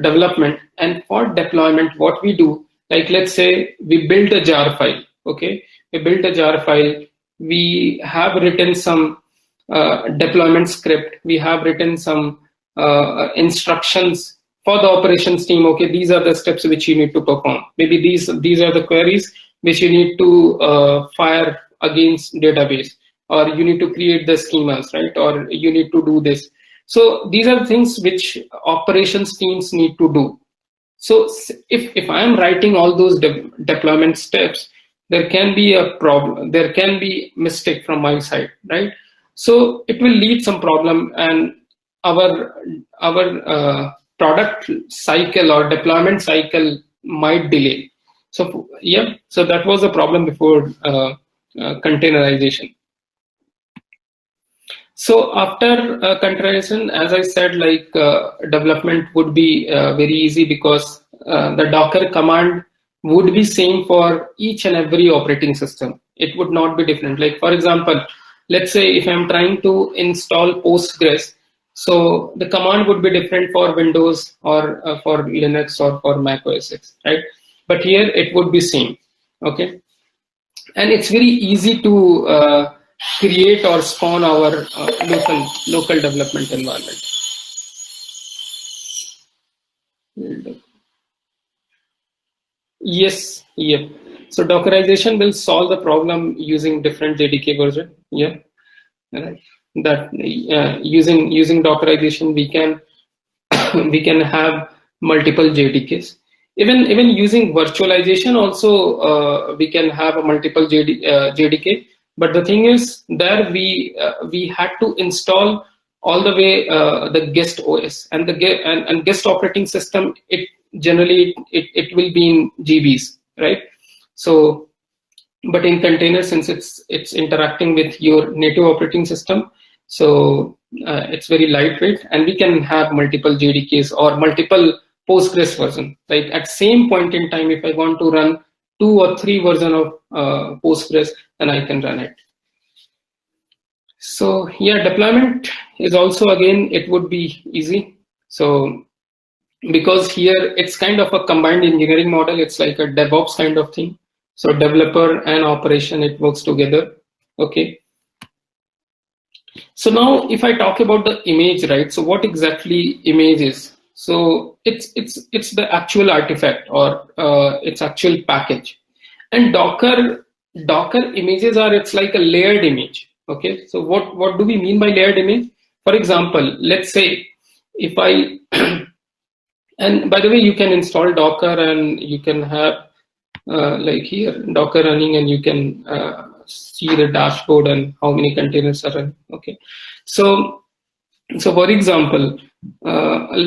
development. And for deployment, what we do, like let's say we build a jar file, okay? We build a jar file. We have written some deployment script. We have written some instructions for the operations team. Okay, these are the steps which you need to perform. Maybe these are the queries which you need to fire against database, or you need to create the schemas, right? Or you need to do this. So these are things which operations teams need to do. So if I am writing all those deployment steps, there can be a problem. There can be mistake from my side, right? So it will lead some problem, and our product cycle or deployment cycle might delay. So yeah, so that was a problem before containerization. So after containerization, as I said, like development would be very easy because the Docker command would be same for each and every operating system. It would not be different. Like for example, let's say if I'm trying to install Postgres, so the command would be different for Windows or for Linux or for Mac OS X, right? But here it would be same, okay? And it's very easy to create or spawn our local development environment. Yes, yep. So Dockerization will solve the problem using different JDK version. Yeah, right. That using Dockerization we can we can have multiple JDKs. Even using virtualization also we can have a multiple JDK. But the thing is, there we had to install all the way the guest OS and the and guest operating system. It generally it will be in GBs, right? So, but in container, since it's interacting with your native operating system, so it's very lightweight, and we can have multiple JDKs or multiple Postgres version. Like at same point in time, if I want to run 2 or 3 version of Postgres, then I can run it. So yeah, deployment is also, again, it would be easy. So because here it's kind of a combined engineering model, it's like a DevOps kind of thing. So developer and operation, it works together. Okay. So now if I talk about the image, right? So what exactly image is? So it's the actual artifact, or its actual package. And Docker images are, it's like a layered image. Okay, so what do we mean by layered image? For example, let's say if I and by the way, you can install Docker and you can have like here Docker running, and you can see the dashboard and how many containers are running. Okay, so for example,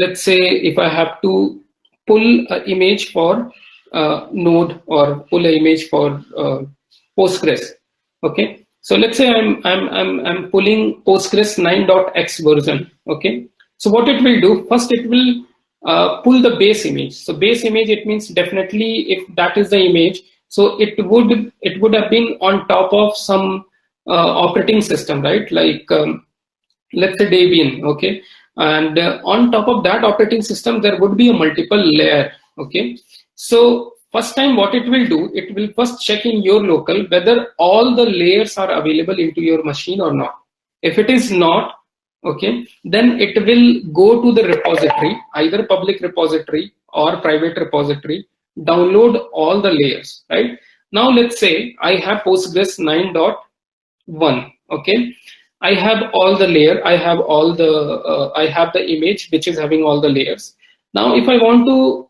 let's say if I have to pull an image for Node, or pull an image for Postgres. Okay, so let's say I'm pulling Postgres 9.x version. Okay, so what it will do first, it will pull the base image. So base image, it means definitely if that is the image, so it would have been on top of some operating system, right? Like let's say Debian. Okay, and on top of that operating system there would be a multiple layer. Okay, so first time what it will do, it will first check in your local whether all the layers are available into your machine or not. If it is not, okay, then it will go to the repository, either public repository or private repository, download all the layers. Right now, let's say I have Postgres 9.1. Okay, I have all the layer, I have the image which is having all the layers. Now if I want to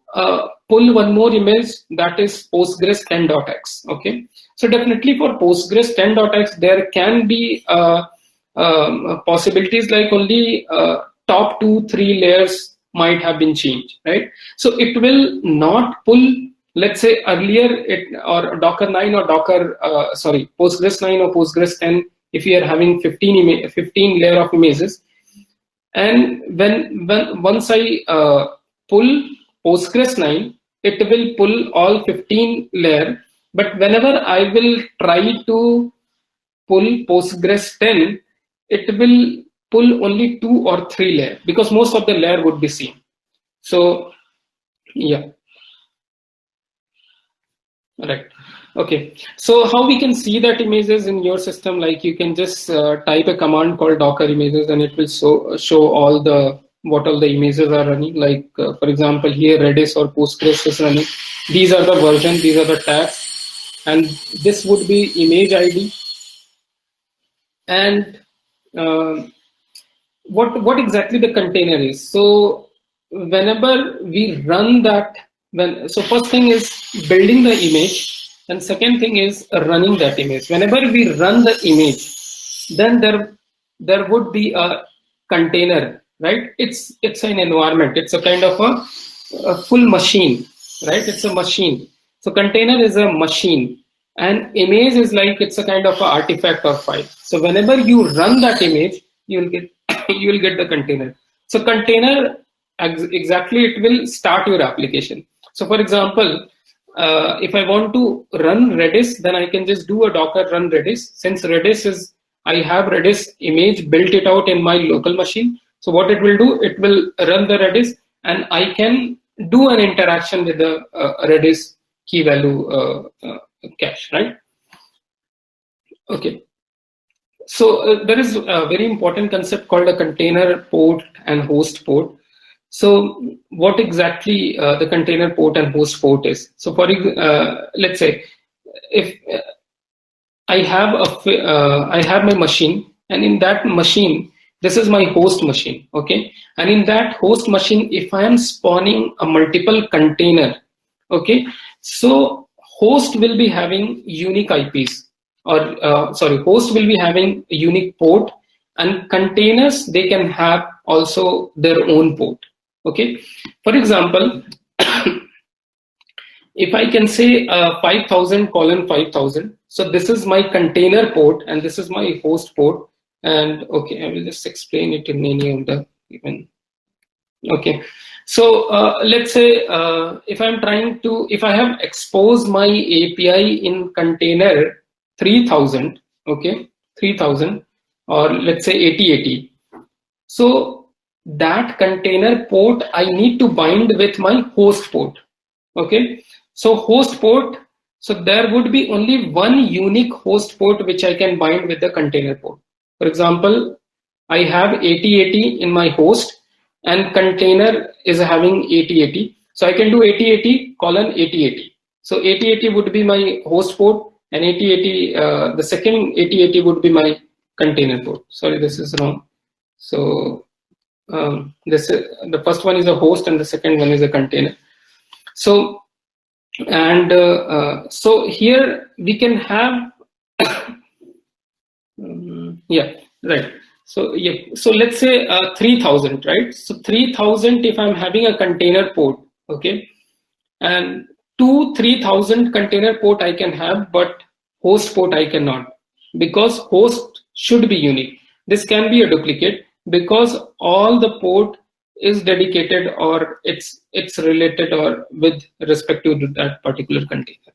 pull one more image, that is Postgres 10.x. Okay, so definitely for Postgres 10.x there can be possibilities, like only top 2-3 layers might have been changed, right? So it will not pull, let's say earlier or Docker 9 or Postgres 9 or Postgres 10. If you are having 15 layer of images, and when once I pull Postgres 9, it will pull all 15 layer. But whenever I will try to pull Postgres 10, it will pull only 2 or 3 layer, because most of the layer would be same. So yeah, right. Okay, so how we can see that images in your system? Like you can just type a command called Docker images, and it will show all the what all the images are running. Like for example, here Redis or Postgres is running. These are the version, these are the tags, and this would be image ID. And what exactly the container is? So whenever we run that, so first thing is building the image, and second thing is running that image. Whenever we run the image, then there would be a container, right? It's an environment, it's a kind of a full machine, right? It's a machine. So container is a machine, and image is like, it's a kind of a artifact or file. So whenever you run that image, you will get you will get the container. So container, exactly, it will start your application. So for example, if I want to run Redis, then I can just do a Docker run Redis. Since Redis is, I have Redis image, built it out in my local machine. So what it will do, it will run the Redis, and I can do an interaction with the Redis key value cache, right? Okay. So there is a very important concept called a container port and host port. So what exactly the container port and host port is? So for let's say if I have my machine, and in that machine, this is my host machine, okay? And in that host machine, if I am spawning a multiple container, okay, so host will be having unique IPs, or host will be having a unique port, and containers, they can have also their own port. Okay, for example, if I can say 5000:5000, so this is my container port and this is my host port. And okay, I will just explain it in any of the given. Okay, so let's say if I have exposed my API in container 3000, okay, 3000, or let's say 8080. So that container port I need to bind with my host port. Okay, so host port, so there would be only one unique host port which I can bind with the container port. For example, I have 8080 in my host, and container is having 8080. So I can do 8080 colon 8080. So 8080 would be my host port, and 8080, the second 8080 would be my container port. Sorry, this is wrong. So this is, the first one is a host and the second one is a container. So and so here we can have yeah, right. So yeah, so let's say 3000, right? So 3000, if I'm having a container port, okay, and 3000 container port I can have, but host port I cannot, because host should be unique. This can be a duplicate because all the port is dedicated, or it's related or with respect to that particular container.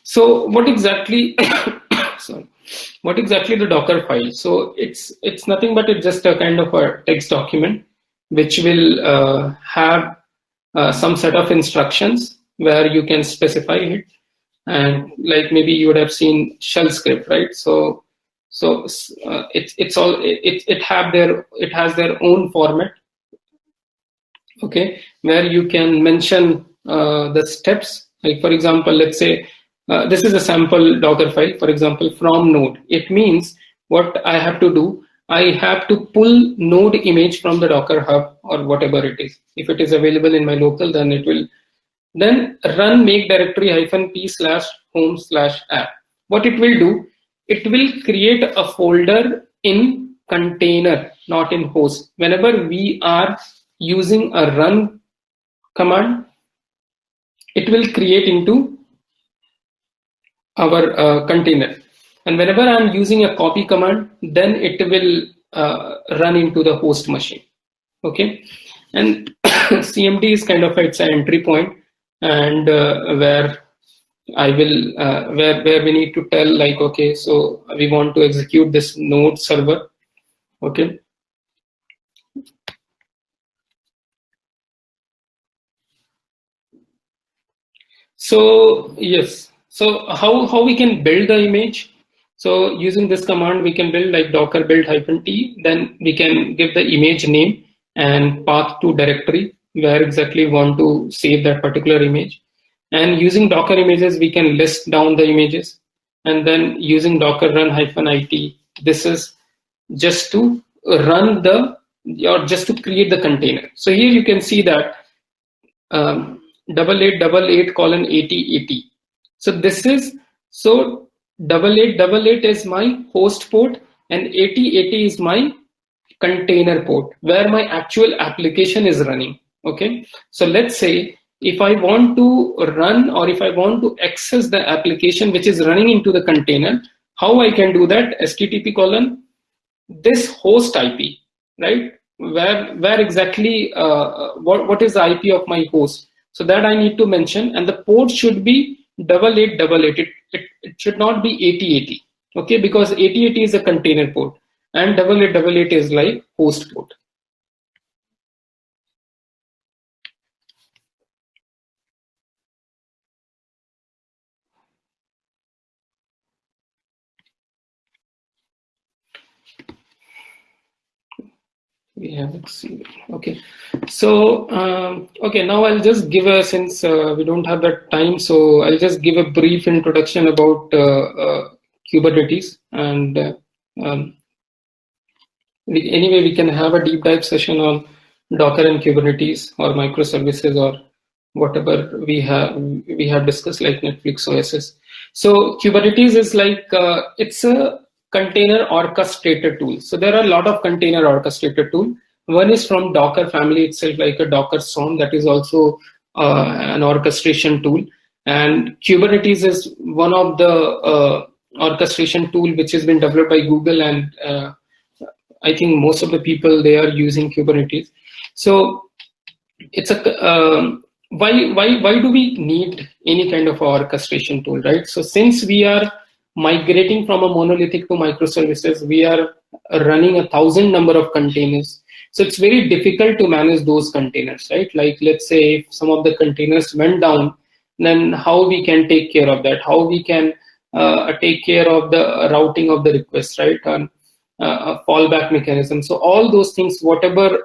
So what exactly sorry, what exactly the Docker file? So it's nothing but it's just a kind of a text document which will have some set of instructions where you can specify it, and like maybe you would have seen shell script, right? So it has their own format, okay, where you can mention the steps. Like for example, let's say this is a sample Docker file, for example, from node. It means what I have to do, I have to pull node image from the Docker hub or whatever it is. If it is available in my local, then it will then run make directory -p/home/app. What it will do, it will create a folder in container, not in host. Whenever we are using a run command, it will create into our container. And whenever I'm using a copy command, then it will run into the host machine. Okay, and CMD is kind of its an entry point, and where I will where we need to tell like, okay, so we want to execute this node server. Okay. So yes, so how we can build the image? So using this command, we can build like docker build -t. Then we can give the image name and path to directory where exactly we want to save that particular image. And using Docker images, we can list down the images. And then using docker run -it, this is just to run the, or just to create the container. So here you can see that 8888 colon 8080. So this is, so 8888 is my host port and 8080 is my container port where my actual application is running. Okay, so let's say if I want to run, or if I want to access the application which is running into the container, how I can do that? HTTP colon this host IP, right? Where exactly what is the IP of my host? So that I need to mention, and the port should be 8888. It should not be 8080. Okay, because 8080 is a container port and 8888 is like host port. We have it. Okay, so okay, now I'll just give a, since we don't have that time, so I'll just give a brief introduction about Kubernetes, and anyway we can have a deep dive session on Docker and Kubernetes or microservices or whatever we have discussed, like Netflix OSs. So Kubernetes is like it's a container orchestrator tool. So there are a lot of container orchestrator tool. One is from Docker family itself, like a Docker Swarm, that is also an orchestration tool. And Kubernetes is one of the orchestration tool which has been developed by Google, and I think most of the people, they are using Kubernetes. So it's a why do we need any kind of orchestration tool, right? So since we are migrating from a monolithic to microservices, we are running 1,000 number of containers. So it's very difficult to manage those containers, right? Like let's say if some of the containers went down, then how we can take care of that? How we can take care of the routing of the requests, right? a fallback mechanism. So all those things, whatever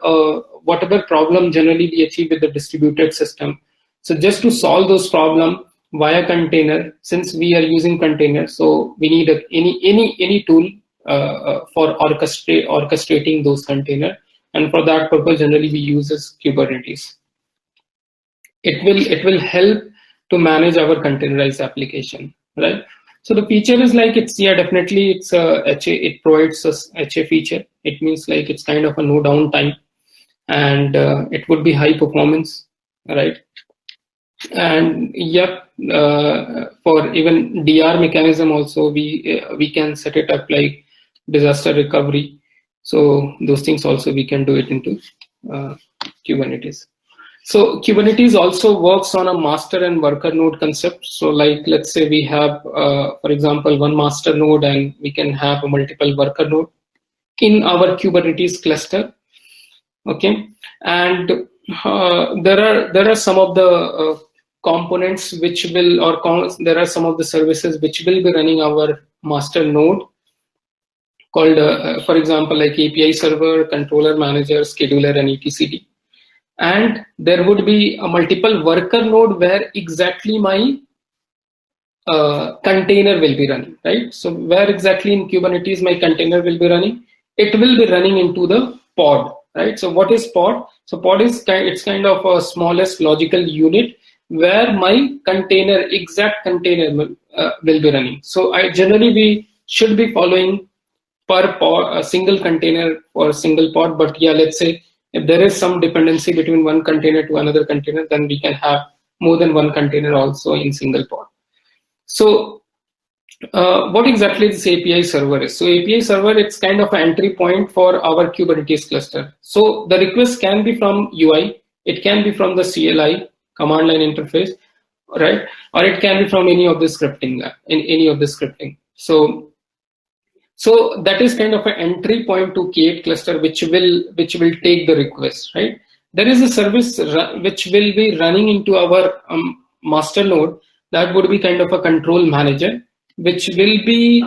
problem generally we achieve with the distributed system. So just to solve those problem via container, since we are using container, so we need any tool for orchestrating those container, and for that purpose generally we use is Kubernetes. It will help to manage our containerized application, right? So the feature is like, it's, yeah, definitely it's a HA, it provides us HA feature. It means like it's kind of a no downtime, and it would be high performance, right? And yep, for even DR mechanism also, we can set it up like disaster recovery. So those things also we can do it into Kubernetes. So Kubernetes also works on a master and worker node concept. So like, let's say we have, for example, one master node, and we can have a multiple worker node in our Kubernetes cluster. Okay, and there are some of the components which will, there are some of the services which will be running our master node, called, for example, like API server, controller manager, scheduler, and etcd. And there would be a multiple worker node where exactly my container will be running, right? So where exactly in Kubernetes my container will be running? It will be running into the pod, right? So what is pod? So pod is it's kind of a smallest logical unit where my container, exact container will be running. So I generally, we should be following per pod, a single container or a single pod. But yeah, let's say if there is some dependency between one container to another container, then we can have more than one container also in single pod. So what exactly this API server is? So API server, it's kind of an entry point for our Kubernetes cluster. So the request can be from UI, it can be from the CLI, command line interface, right? Or it can be from any of the scripting, So that is kind of an entry point to K8 cluster, which will take the request, right? There is a service which will be running into our master node, that would be kind of a control manager, which will be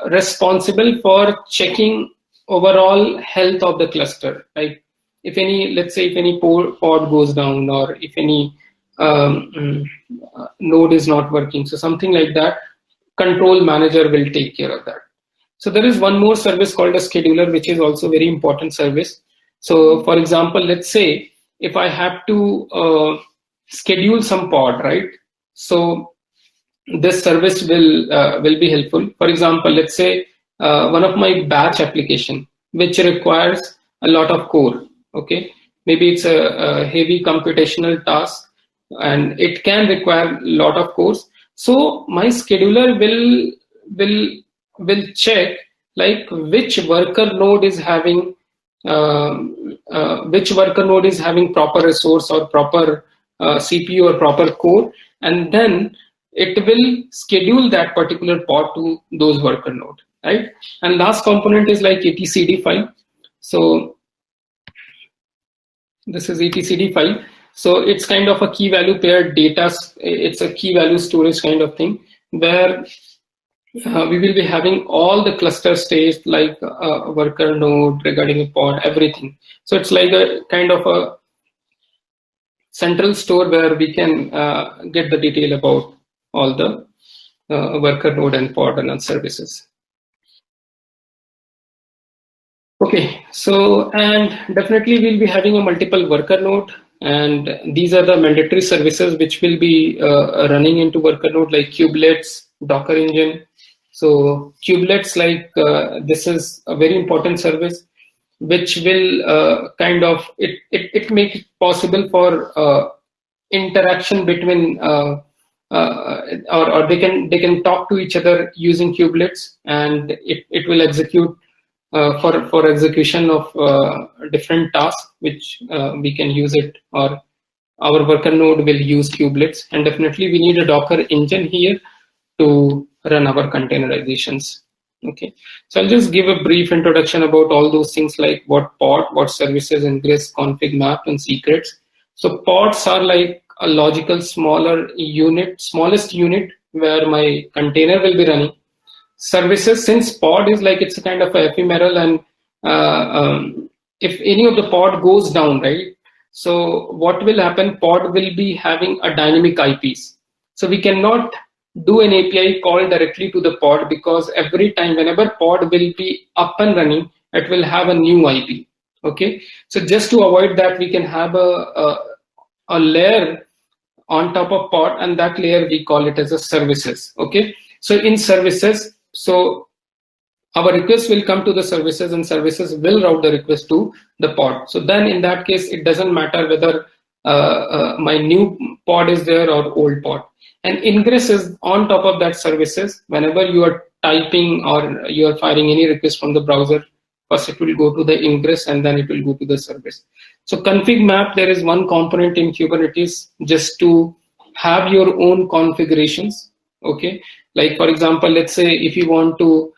responsible for checking overall health of the cluster. Like if any, let's say if any pod goes down, or if any node is not working, so something like that, control manager will take care of that. So there is one more service called a scheduler, which is also very important service. So for example, let's say if I have to schedule some pod, right? So this service will be helpful. For example, let's say one of my batch application, which requires a lot of core. Okay, maybe it's a heavy computational task, and it can require a lot of cores. So my scheduler will check like which worker node is having proper resource or proper CPU or proper core, and then it will schedule that particular pod to those worker node, right? And last component is like etcd file. So this is etcd file. So it's kind of a key value paired data. It's a key value storage kind of thing, where we will be having all the cluster states, like a worker node, regarding a pod, everything. So it's like a kind of a central store where we can get the detail about all the worker node and pod and services. Okay, so and definitely we'll be having a multiple worker node, and these are the mandatory services which will be running into worker node, like kubelets, Docker engine. So kubelets, like this is a very important service, which will kind of it make it possible for interaction between or they can talk to each other using kubelets, and it will execute for execution of different tasks, which we can use it, or our worker node will use kubelets. And definitely we need a Docker engine here to run our containerizations. Okay, so I'll just give a brief introduction about all those things, like what pod, what services, ingress, config, map, and secrets. So pods are like a logical smallest unit where my container will be running. services, since pod is like, it's a kind of a ephemeral, and if any of the pod goes down, right? So what will happen? Pod will be having a dynamic IPs. So we cannot do an API call directly to the pod, because every time whenever pod will be up and running, it will have a new IP. Okay, so just to avoid that, we can have a layer on top of pod, and that layer we call it as a services. Okay, so in services, so our request will come to the services, and services will route the request to the pod. So then in that case, it doesn't matter whether my new pod is there or old pod. And ingress is on top of that services. Whenever you are typing or you are firing any request from the browser, first it will go to the ingress and then it will go to the service. So config map, there is one component in Kubernetes just to have your own configurations. Okay, like for example, let's say if you want to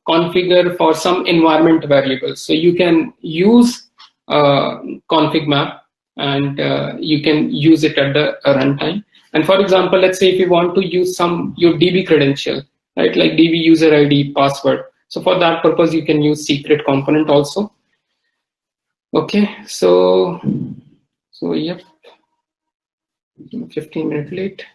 configure for some environment variables, so you can use config map, and you can use it at the runtime. And for example, let's say if you want to use some your DB credential, right, like DB user ID, password. So for that purpose, you can use secret component also. Okay, so yep, 15 minutes late.